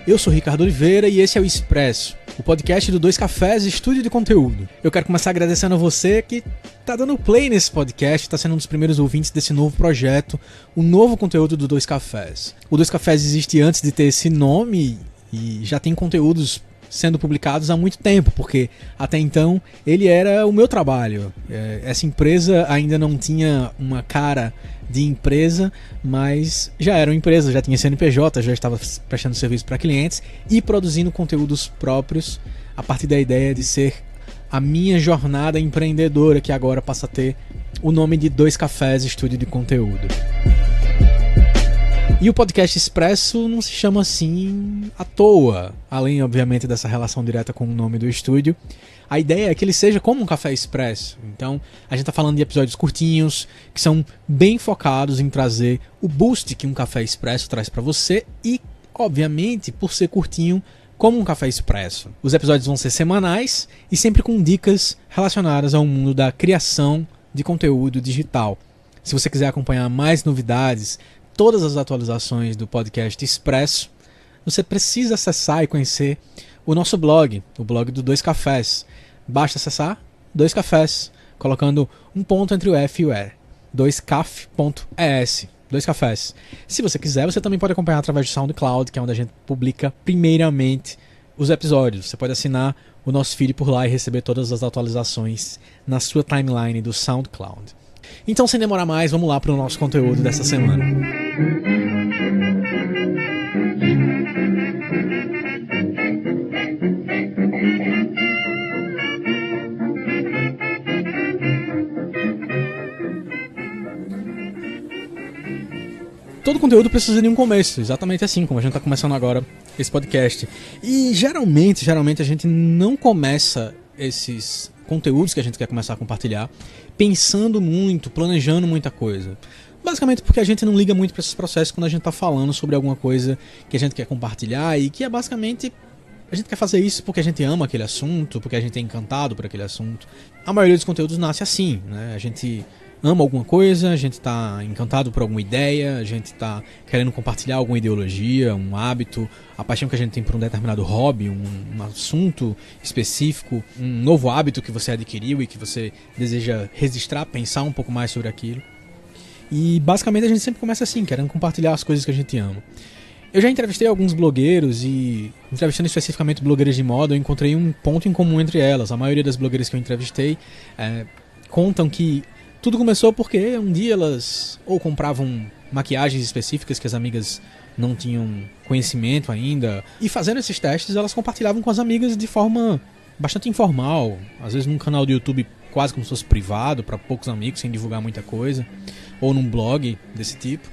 Eu sou Ricardo Oliveira e esse é o Expresso, o podcast do Dois Cafés Estúdio de Conteúdo. Eu quero começar agradecendo a você que tá dando play nesse podcast, tá sendo um dos primeiros ouvintes desse novo projeto, o novo conteúdo do Dois Cafés. O Dois Cafés existe antes de ter esse nome e já tem conteúdos sendo publicados há muito tempo, porque até então ele era o meu trabalho. Essa empresa ainda não tinha uma cara de empresa, mas já era uma empresa, já tinha CNPJ, já estava prestando serviço para clientes e produzindo conteúdos próprios a partir da ideia de ser a minha jornada empreendedora, que agora passa a ter o nome de Dois Cafés Estúdio de Conteúdo. E o podcast Expresso não se chama assim à toa, além obviamente dessa relação direta com o nome do estúdio. A ideia é que ele seja como um café expresso. Então a gente está falando de episódios curtinhos, que são bem focados em trazer o boost que um café expresso traz para você e, obviamente, por ser curtinho, como um café expresso. Os episódios vão ser semanais e sempre com dicas relacionadas ao mundo da criação de conteúdo digital. Se você quiser acompanhar mais novidades, todas as atualizações do podcast Expresso, você precisa acessar e conhecer o nosso blog, o blog do Dois Cafés. Basta acessar Dois Cafés, colocando um ponto entre o F e o E. 2caf.es. Dois Cafés. Se você quiser, você também pode acompanhar através do SoundCloud, que é onde a gente publica primeiramente os episódios. Você pode assinar o nosso feed por lá e receber todas as atualizações na sua timeline do SoundCloud. Então, sem demorar mais, vamos lá para o nosso conteúdo dessa semana. Todo conteúdo precisa de um começo, exatamente assim como a gente está começando agora esse podcast. E geralmente a gente não começa esses conteúdos que a gente quer começar a compartilhar pensando muito, planejando muita coisa. Basicamente porque a gente não liga muito para esses processos quando a gente está falando sobre alguma coisa que a gente quer compartilhar e que é basicamente a gente quer fazer isso porque a gente ama aquele assunto, porque a gente é encantado por aquele assunto. A maioria dos conteúdos nasce assim, né? A gente ama alguma coisa, a gente está encantado por alguma ideia, a gente está querendo compartilhar alguma ideologia, um hábito, a paixão que a gente tem por um determinado hobby, um assunto específico, um novo hábito que você adquiriu e que você deseja registrar, pensar um pouco mais sobre aquilo. E basicamente a gente sempre começa assim, querendo compartilhar as coisas que a gente ama. Eu já entrevistei alguns blogueiros e, entrevistando especificamente blogueiras de moda, eu encontrei um ponto em comum entre elas. A maioria das blogueiras que eu entrevistei contam que tudo começou porque um dia elas ou compravam maquiagens específicas que as amigas não tinham conhecimento ainda, e fazendo esses testes elas compartilhavam com as amigas de forma bastante informal, às vezes num canal do YouTube quase como se fosse privado, para poucos amigos, sem divulgar muita coisa, ou num blog desse tipo.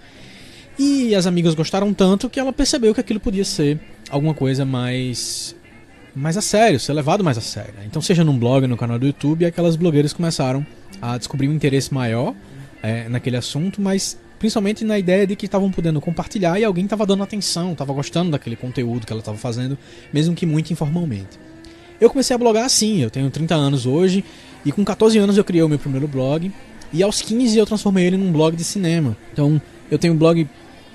E as amigas gostaram tanto que ela percebeu que aquilo podia ser alguma coisa mais a sério, ser levado mais a sério. Então, seja num blog, no canal do YouTube, aquelas blogueiras começaram a descobrir um interesse maior naquele assunto, mas principalmente na ideia de que estavam podendo compartilhar e alguém estava dando atenção, estava gostando daquele conteúdo que ela estava fazendo, mesmo que muito informalmente. Eu comecei a blogar assim, eu tenho 30 anos hoje, e com 14 anos eu criei o meu primeiro blog, e aos 15 eu transformei ele num blog de cinema. Então, eu tenho um blog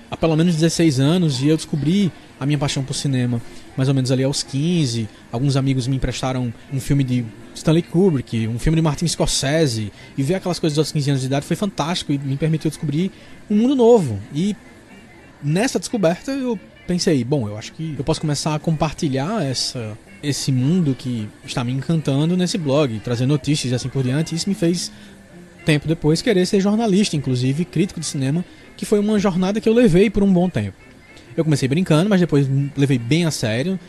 há pelo menos 16 anos e eu descobri a minha paixão por cinema mais ou menos ali aos 15. Alguns amigos me emprestaram um filme de Stanley Kubrick, um filme de Martin Scorsese, e ver aquelas coisas aos 15 anos de idade foi fantástico e me permitiu descobrir um mundo novo. E nessa descoberta eu pensei, bom, eu acho que eu posso começar a compartilhar esse mundo que está me encantando nesse blog, trazer notícias e assim por diante. E isso me fez, tempo depois, querer ser jornalista, inclusive crítico de cinema, que foi uma jornada que eu levei por um bom tempo. Eu comecei brincando, mas depois levei bem a sério.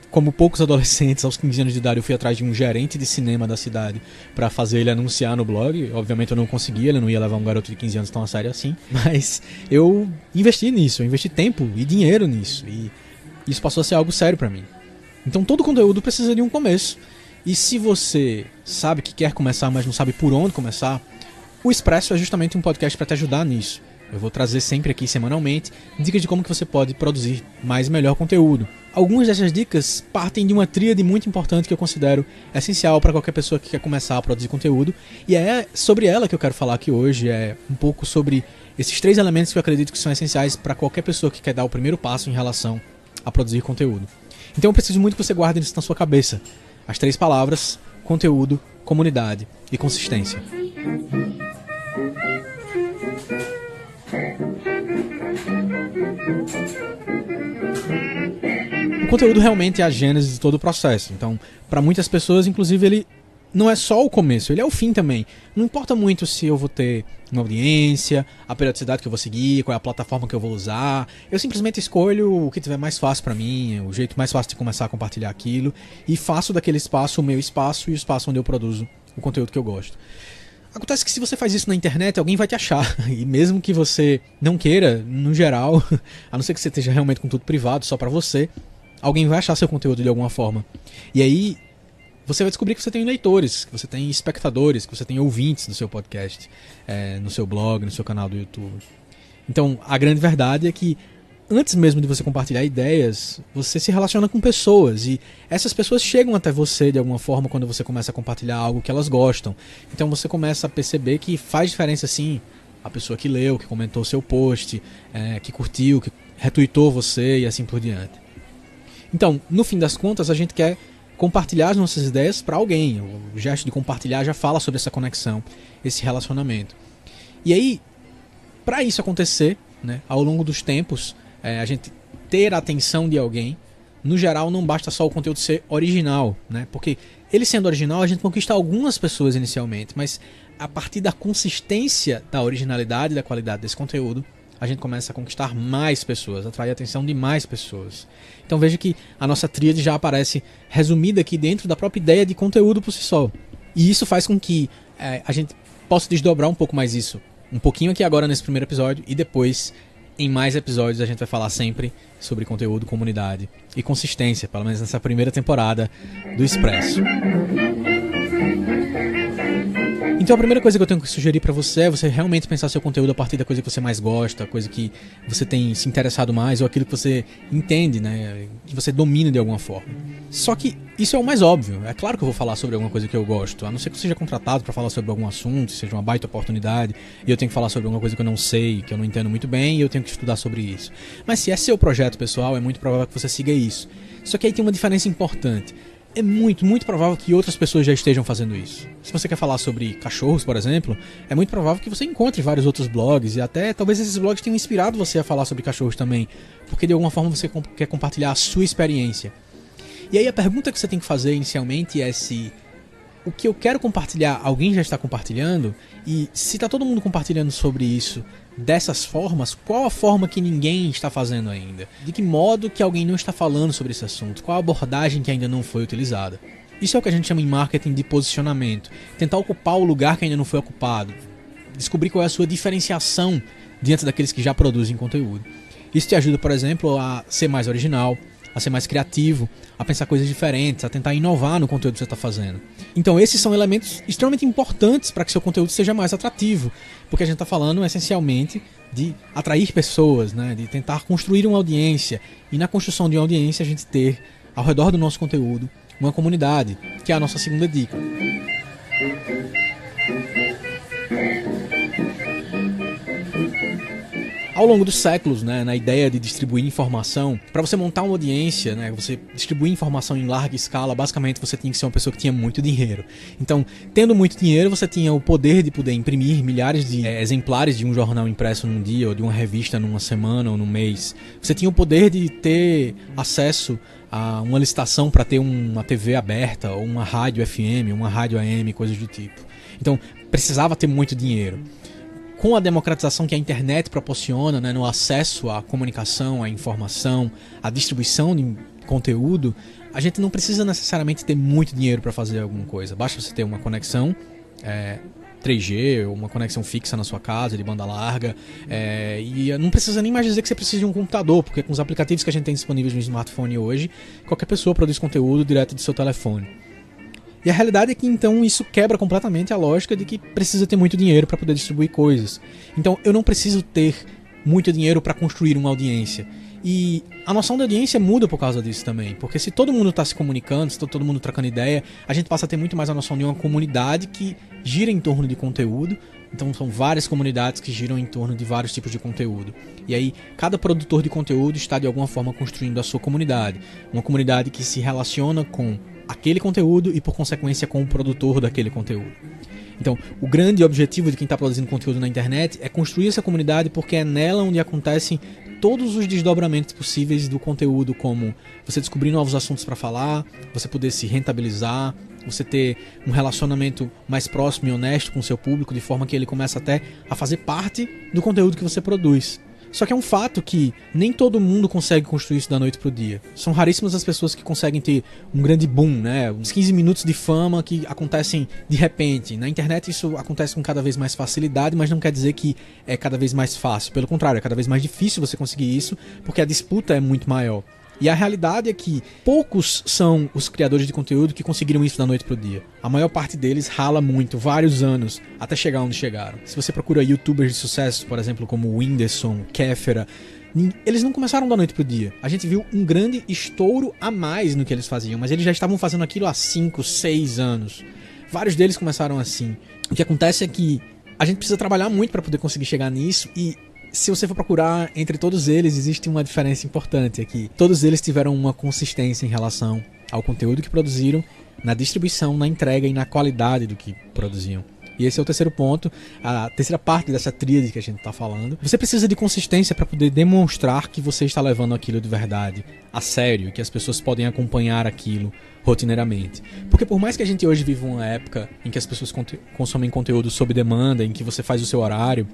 Como poucos adolescentes, aos 15 anos de idade, eu fui atrás de um gerente de cinema da cidade para fazer ele anunciar no blog. Obviamente eu não conseguia, ele não ia levar um garoto de 15 anos tão a sério assim. Mas eu investi nisso, eu investi tempo e dinheiro nisso. E isso passou a ser algo sério para mim. Então todo conteúdo precisa de um começo. E se você sabe que quer começar, mas não sabe por onde começar, o Expresso é justamente um podcast para te ajudar nisso. Eu vou trazer sempre aqui semanalmente dicas de como que você pode produzir mais e melhor conteúdo. Algumas dessas dicas partem de uma tríade muito importante que eu considero essencial para qualquer pessoa que quer começar a produzir conteúdo. E é sobre ela que eu quero falar aqui hoje. É um pouco sobre esses 3 elementos que eu acredito que são essenciais para qualquer pessoa que quer dar o primeiro passo em relação a produzir conteúdo. Então eu preciso muito que você guarde isso na sua cabeça. As 3 palavras: conteúdo, comunidade e consistência. O conteúdo realmente é a gênese de todo o processo. Então, para muitas pessoas, inclusive, ele não é só o começo, ele é o fim também. Não importa muito se eu vou ter uma audiência, a periodicidade que eu vou seguir, qual é a plataforma que eu vou usar. Eu simplesmente escolho o que tiver mais fácil para mim, o jeito mais fácil de começar a compartilhar aquilo, e faço daquele espaço o meu espaço e o espaço onde eu produzo o conteúdo que eu gosto. Acontece que se você faz isso na internet, alguém vai te achar. E mesmo que você não queira, no geral, a não ser que você esteja realmente com tudo privado, só pra você, alguém vai achar seu conteúdo de alguma forma. E aí você vai descobrir que você tem leitores, que você tem espectadores, que você tem ouvintes no seu podcast, no seu blog, no seu canal do YouTube. Então, a grande verdade é que antes mesmo de você compartilhar ideias, você se relaciona com pessoas, e essas pessoas chegam até você de alguma forma quando você começa a compartilhar algo que elas gostam. Então você começa a perceber que faz diferença sim a pessoa que leu, que comentou o seu post, que curtiu, que retweetou você e assim por diante. Então, no fim das contas, a gente quer compartilhar as nossas ideias para alguém. O gesto de compartilhar já fala sobre essa conexão, esse relacionamento. E aí, para isso acontecer, né, ao longo dos tempos, a gente ter a atenção de alguém, no geral não basta só o conteúdo ser original, né? Porque ele sendo original a gente conquista algumas pessoas inicialmente, mas a partir da consistência da originalidade e da qualidade desse conteúdo, a gente começa a conquistar mais pessoas, atrair a atenção de mais pessoas. Então veja que a nossa tríade já aparece resumida aqui dentro da própria ideia de conteúdo por si só. E isso faz com que a gente possa desdobrar um pouco mais isso, um pouquinho aqui agora nesse primeiro episódio, e depois em mais episódios a gente vai falar sempre sobre conteúdo, comunidade e consistência, pelo menos nessa primeira temporada do Expresso. Então a primeira coisa que eu tenho que sugerir pra você é você realmente pensar seu conteúdo a partir da coisa que você mais gosta, a coisa que você tem se interessado mais, ou aquilo que você entende, né, que você domina de alguma forma. Só que isso é o mais óbvio. É claro que eu vou falar sobre alguma coisa que eu gosto, a não ser que eu seja contratado pra falar sobre algum assunto, seja uma baita oportunidade, e eu tenho que falar sobre alguma coisa que eu não sei, que eu não entendo muito bem, e eu tenho que estudar sobre isso. Mas se é seu projeto pessoal, é muito provável que você siga isso. Só que aí tem uma diferença importante. É muito, muito provável que outras pessoas já estejam fazendo isso. Se você quer falar sobre cachorros, por exemplo, é muito provável que você encontre vários outros blogs, e até talvez esses blogs tenham inspirado você a falar sobre cachorros também, porque de alguma forma você quer compartilhar a sua experiência. E aí a pergunta que você tem que fazer inicialmente é se o que eu quero compartilhar alguém já está compartilhando, e se está todo mundo compartilhando sobre isso dessas formas, qual a forma que ninguém está fazendo ainda? De que modo que alguém não está falando sobre esse assunto? Qual a abordagem que ainda não foi utilizada? Isso é o que a gente chama em marketing de posicionamento. Tentar ocupar o lugar que ainda não foi ocupado. Descobrir qual é a sua diferenciação diante daqueles que já produzem conteúdo. Isso te ajuda, por exemplo, a ser mais original, a ser mais criativo, a pensar coisas diferentes, a tentar inovar no conteúdo que você está fazendo. Então esses são elementos extremamente importantes para que seu conteúdo seja mais atrativo, porque a gente está falando essencialmente de atrair pessoas, né? De tentar construir uma audiência, e na construção de uma audiência a gente ter ao redor do nosso conteúdo uma comunidade, que é a nossa segunda dica. Ao longo dos séculos, né, na ideia de distribuir informação, para você montar uma audiência, né, você distribuir informação em larga escala, basicamente você tinha que ser uma pessoa que tinha muito dinheiro. Então, tendo muito dinheiro, você tinha o poder de poder imprimir milhares de exemplares de um jornal impresso num dia, ou de uma revista numa semana ou num mês. Você tinha o poder de ter acesso a uma licitação para ter uma TV aberta, ou uma rádio FM, uma rádio AM, coisas do tipo. Então, precisava ter muito dinheiro. Com a democratização que a internet proporciona, né, no acesso à comunicação, à informação, à distribuição de conteúdo, a gente não precisa necessariamente ter muito dinheiro para fazer alguma coisa. Basta você ter uma conexão 3G, ou uma conexão fixa na sua casa, de banda larga, e não precisa nem mais dizer que você precisa de um computador, porque com os aplicativos que a gente tem disponíveis no smartphone hoje, qualquer pessoa produz conteúdo direto do seu telefone. E a realidade é que então isso quebra completamente a lógica de que precisa ter muito dinheiro para poder distribuir coisas. Então eu não preciso ter muito dinheiro para construir uma audiência. E a noção da audiência muda por causa disso também, porque se todo mundo está se comunicando, se está todo mundo trocando ideia, a gente passa a ter muito mais a noção de uma comunidade que gira em torno de conteúdo, Então são várias comunidades que giram em torno de vários tipos de conteúdo. E aí cada produtor de conteúdo está de alguma forma construindo a sua comunidade. Uma comunidade que se relaciona com aquele conteúdo e por consequência com o produtor daquele conteúdo. Então, o grande objetivo de quem está produzindo conteúdo na internet é construir essa comunidade, porque é nela onde acontecem todos os desdobramentos possíveis do conteúdo, como você descobrir novos assuntos para falar, você poder se rentabilizar, você ter um relacionamento mais próximo e honesto com o seu público, de forma que ele começa até a fazer parte do conteúdo que você produz. Só que é um fato que nem todo mundo consegue construir isso da noite pro dia. São raríssimas as pessoas que conseguem ter um grande boom, né? Uns 15 minutos de fama que acontecem de repente. Na internet isso acontece com cada vez mais facilidade, mas não quer dizer que é cada vez mais fácil. Pelo contrário, é cada vez mais difícil você conseguir isso, porque a disputa é muito maior. E a realidade é que poucos são os criadores de conteúdo que conseguiram isso da noite pro dia. A maior parte deles rala muito, vários anos, até chegar onde chegaram. Se você procura youtubers de sucesso, por exemplo, como o Whindersson, Kéfera, eles não começaram da noite pro dia. A gente viu um grande estouro a mais no que eles faziam, mas eles já estavam fazendo aquilo há 5, 6 anos. Vários deles começaram assim. O que acontece é que a gente precisa trabalhar muito para poder conseguir chegar nisso e se você for procurar entre todos eles, existe uma diferença importante aqui. Todos eles tiveram uma consistência em relação ao conteúdo que produziram, na distribuição, na entrega e na qualidade do que produziam. E esse é o terceiro ponto, a terceira parte dessa tríade que a gente está falando. Você precisa de consistência para poder demonstrar que você está levando aquilo de verdade a sério, que as pessoas podem acompanhar aquilo rotineiramente. Porque por mais que a gente hoje viva uma época em que as pessoas consomem conteúdo sob demanda, em que você faz o seu horário,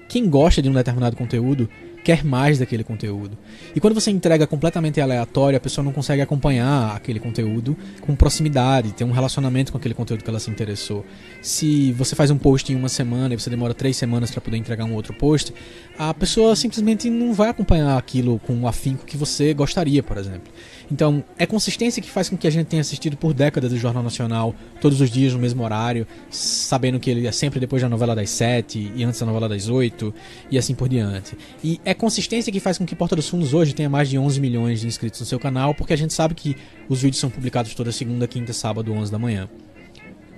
quem gosta de um determinado conteúdo quer mais daquele conteúdo. E quando você entrega completamente aleatório, a pessoa não consegue acompanhar aquele conteúdo com proximidade, ter um relacionamento com aquele conteúdo que ela se interessou. Se você faz um post em uma semana e você demora 3 semanas para poder entregar um outro post, a pessoa simplesmente não vai acompanhar aquilo com o afinco que você gostaria, por exemplo. Então, é consistência que faz com que a gente tenha assistido por décadas o Jornal Nacional, todos os dias no mesmo horário, sabendo que ele é sempre depois da novela das 7 e antes da novela das 8 e assim por diante. E é consistência que faz com que Porta dos Fundos hoje tenha mais de 11 milhões de inscritos no seu canal, porque a gente sabe que os vídeos são publicados toda segunda, quinta, sábado, 11 da manhã.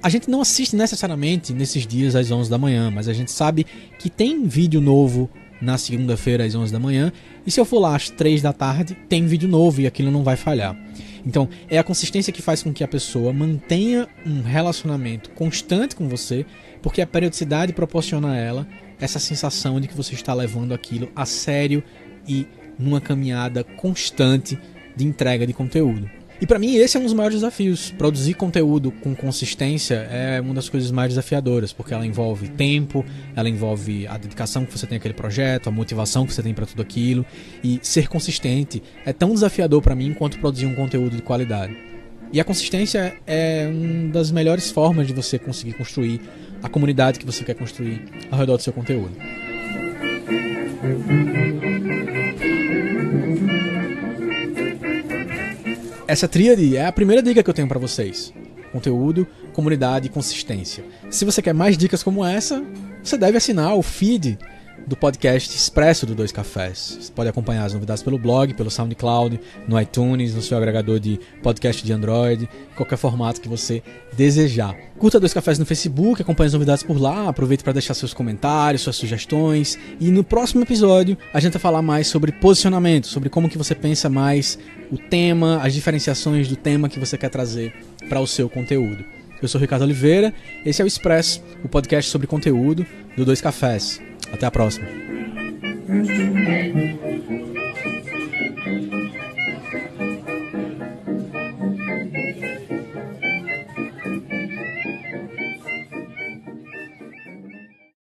A gente não assiste necessariamente nesses dias às 11 da manhã, mas a gente sabe que tem vídeo novo na segunda-feira às 11 da manhã, e se eu for lá às 3 da tarde, tem vídeo novo e aquilo não vai falhar. Então, é a consistência que faz com que a pessoa mantenha um relacionamento constante com você, porque a periodicidade proporciona a ela essa sensação de que você está levando aquilo a sério e numa caminhada constante de entrega de conteúdo. E pra mim esse é um dos maiores desafios. Produzir conteúdo com consistência é uma das coisas mais desafiadoras, porque ela envolve tempo, ela envolve a dedicação que você tem àquele projeto, a motivação que você tem pra tudo aquilo, e ser consistente é tão desafiador pra mim quanto produzir um conteúdo de qualidade. E a consistência é uma das melhores formas de você conseguir construir a comunidade que você quer construir ao redor do seu conteúdo. Essa tríade é a primeira dica que eu tenho pra vocês. Conteúdo, comunidade e consistência. Se você quer mais dicas como essa, você deve assinar o feed do podcast Expresso do Dois Cafés. Você pode acompanhar as novidades pelo blog, pelo SoundCloud, no iTunes, no seu agregador de podcast de Android, qualquer formato que você desejar. Curta Dois Cafés no Facebook, acompanhe as novidades por lá, aproveite para deixar seus comentários, suas sugestões, e no próximo episódio a gente vai falar mais sobre posicionamento, sobre como que você pensa mais o tema, as diferenciações do tema que você quer trazer para o seu conteúdo. Eu sou Ricardo Oliveira, esse é o Expresso, o podcast sobre conteúdo do Dois Cafés. Até a próxima.